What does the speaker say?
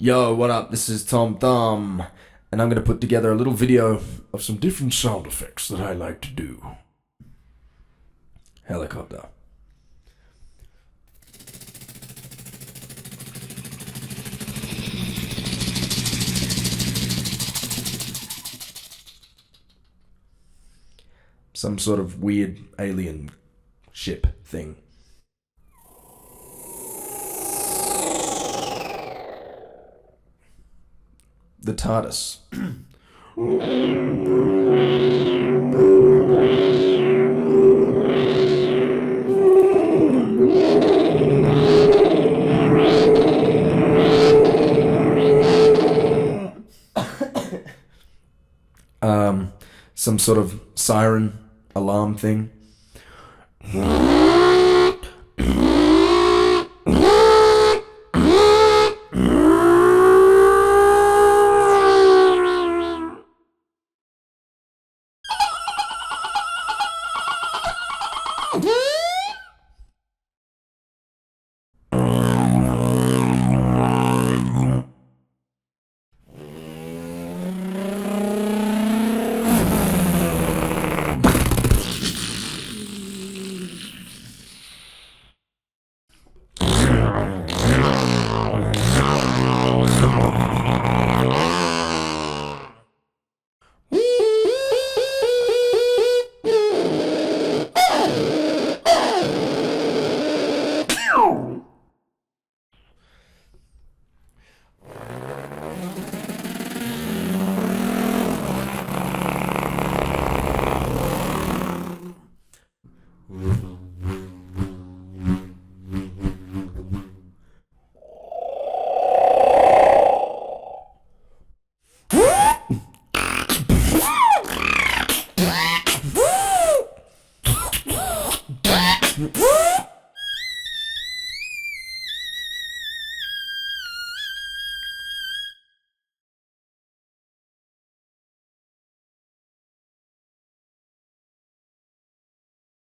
Yo, what up? This is Tom Thum, and I'm gonna put together a little video of some different sound effects that I like to do. Helicopter. Some sort of weird alien ship thing. The TARDIS. Some sort of siren alarm thing. Woo!